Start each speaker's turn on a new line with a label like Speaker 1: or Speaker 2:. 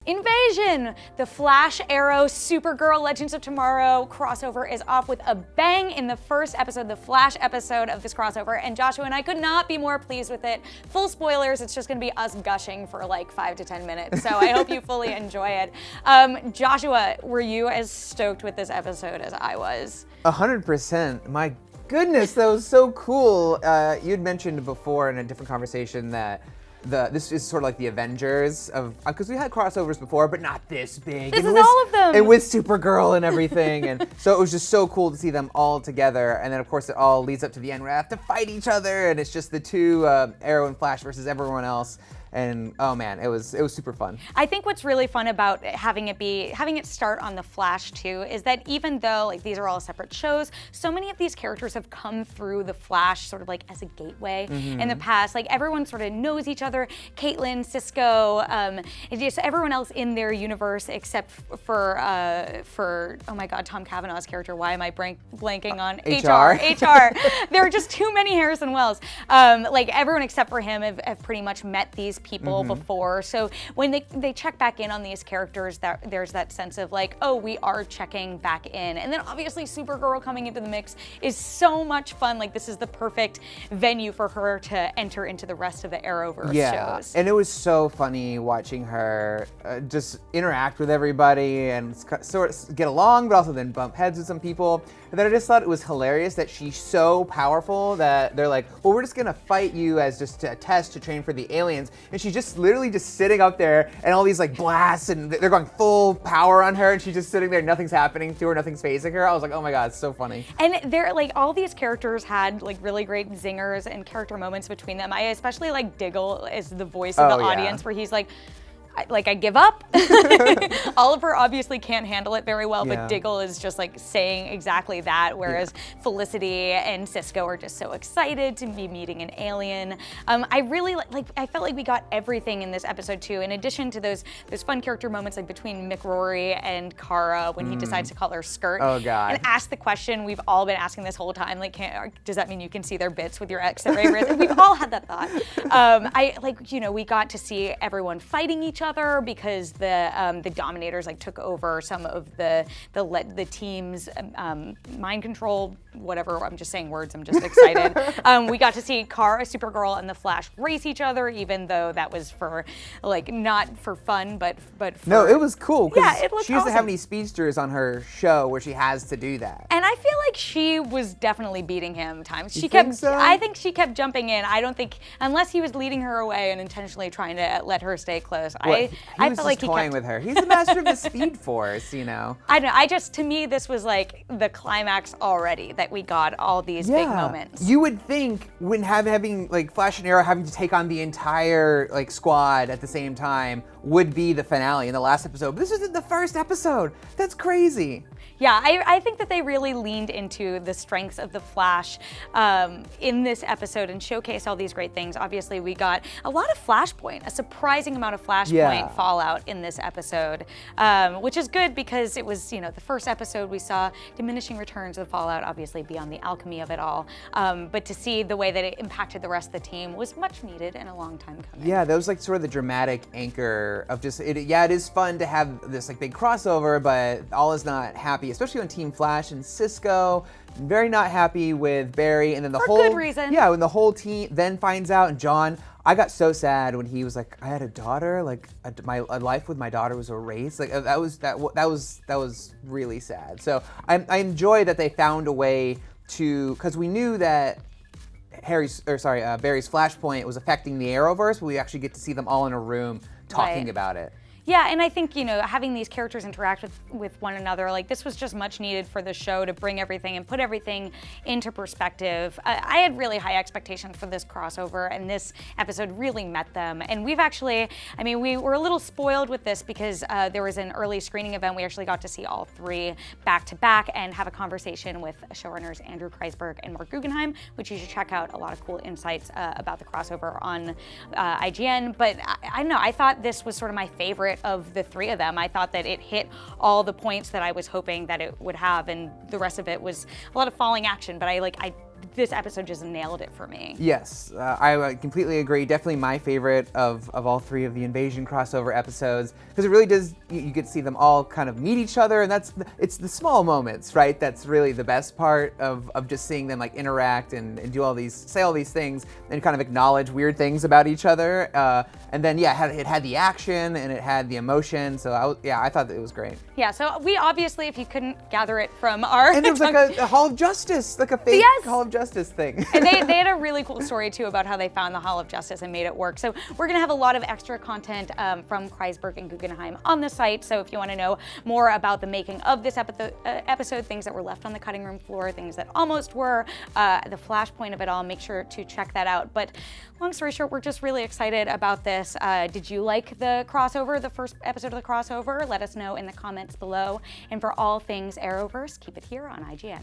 Speaker 1: Invasion! The Flash, Arrow, Supergirl, Legends of Tomorrow crossover is off with a bang in the first episode, the Flash episode of this crossover, and Joshua and I could not be more pleased with it. Full spoilers, it's just gonna be us gushing for like 5 to 10 minutes, so I hope you fully enjoy it. Joshua, were you as stoked with this episode as I was?
Speaker 2: 100%. My goodness, that was so cool. You'd mentioned before in a different conversation that this is sort of like the Avengers of, because we had crossovers before, but not this big.
Speaker 1: This is all of them.
Speaker 2: And with Supergirl and everything. And so it was just so cool to see them all together. And then of course it all leads up to the end where they have to fight each other. And it's just the two, Arrow and Flash versus everyone else. And oh man, it was super fun.
Speaker 1: I think what's really fun about having it start on the Flash too is that even though like these are all separate shows, so many of these characters have come through the Flash sort of like as a gateway in the past. Like everyone sort of knows each other. Caitlin, Cisco, just everyone else in their universe except for oh my God, Tom Cavanaugh's character. Why am I blanking on HR? There are just too many Harrison Wells. Like everyone except for him have pretty much met these people before, so when they check back in on these characters, there's that sense of like, oh, we are checking back in. And then obviously Supergirl coming into the mix is so much fun. Like this is the perfect venue for her to enter into the rest of the Arrowverse shows.
Speaker 2: And it was so funny watching her just interact with everybody and sort of get along, but also then bump heads with some people. And then I just thought it was hilarious that she's so powerful that they're like, well, we're just gonna fight you as just a test to train for the aliens. And she's just literally just sitting up there and all these like blasts and they're going full power on her and she's just sitting there, nothing's happening to her, nothing's phasing her. I was like, oh my God, it's so funny.
Speaker 1: And they're like, all these characters had like really great zingers and character moments between them. I especially like Diggle as the voice of the audience where he's like, I give up. Oliver obviously can't handle it very well, but Diggle is just like saying exactly that, whereas Felicity and Cisco are just so excited to be meeting an alien. I really I felt like we got everything in this episode too, in addition to those fun character moments like between McRory and Kara when he decides to call her skirt.
Speaker 2: Oh God.
Speaker 1: And ask the question we've all been asking this whole time, like, does that mean you can see their bits with your ex-ray wrist? We've all had that thought. We got to see everyone fighting each other because the Dominators like took over some of the team's mind control, whatever. I'm just saying words. I'm just excited. We got to see Kara, Supergirl, and the Flash race each other, even though that was for like not for fun, but for,
Speaker 2: no, it was cool.
Speaker 1: Yeah, it looked
Speaker 2: She doesn't
Speaker 1: awesome.
Speaker 2: have any speedsters on her show where she has to do that.
Speaker 1: And I feel like she was definitely beating him times.
Speaker 2: So?
Speaker 1: I think she kept jumping in. I don't think, unless he was leading her away and intentionally trying to let her stay close.
Speaker 2: He
Speaker 1: I
Speaker 2: was
Speaker 1: felt like
Speaker 2: just toying with her. He's the master of the Speed Force, you know.
Speaker 1: I don't know. To me, this was like the climax already that we got all these big moments.
Speaker 2: You would think when having like Flash and Arrow having to take on the entire like squad at the same time would be the finale in the last episode. But this isn't the first episode. That's crazy.
Speaker 1: Yeah, I think that they really leaned into the strengths of the Flash in this episode and showcased all these great things. Obviously, we got a lot of Flashpoint, a surprising amount of Flashpoint fallout in this episode, which is good because it was, the first episode we saw diminishing returns of Fallout, obviously beyond the alchemy of it all. But to see the way that it impacted the rest of the team was much needed and a long time coming.
Speaker 2: Yeah, that was like sort of the dramatic anchor of just, it is fun to have this like big crossover, but all is not happy, especially on Team Flash and Cisco. Very not happy with Barry, and then the whole
Speaker 1: good reason.
Speaker 2: Yeah, when the whole team then finds out, and John, I got so sad when he was like, I had a daughter, like my life with my daughter was erased. Like that was really sad. So I enjoy that they found a way to, because we knew that Barry's Flashpoint was affecting the Arrowverse, but we actually get to see them all in a room talking about it.
Speaker 1: Yeah, and I think, having these characters interact with one another, like this was just much needed for the show to bring everything and put everything into perspective. I had really high expectations for this crossover, and this episode really met them. And we've actually, we were a little spoiled with this because there was an early screening event. We actually got to see all three back to back and have a conversation with showrunners Andrew Kreisberg and Mark Guggenheim, which you should check out. A lot of cool insights about the crossover on IGN. But I don't know, I thought this was sort of my favorite of the three of them. I thought that it hit all the points that I was hoping that it would have, and the rest of it was a lot of falling action, but I this episode just nailed it for me.
Speaker 2: Yes, I completely agree. Definitely my favorite of all three of the Invasion crossover episodes, because it really does, you get to see them all kind of meet each other, and it's the small moments, right? That's really the best part of just seeing them like interact and say all these things and kind of acknowledge weird things about each other. And then it had the action and it had the emotion. So I thought that it was great.
Speaker 1: Yeah, so we obviously, if you couldn't gather it from our...
Speaker 2: And it was like a Hall of Justice, like a fake Hall of Justice thing.
Speaker 1: And they had a really cool story too about how they found the Hall of Justice and made it work. So we're gonna have a lot of extra content from Kreisberg and Guggenheim on the site. So if you wanna know more about the making of this episode, things that were left on the cutting room floor, things that almost were, the flashpoint of it all, make sure to check that out. But long story short, we're just really excited about this. Did you like the crossover, the first episode of the crossover? Let us know in the comments below. And for all things Arrowverse, keep it here on IGN.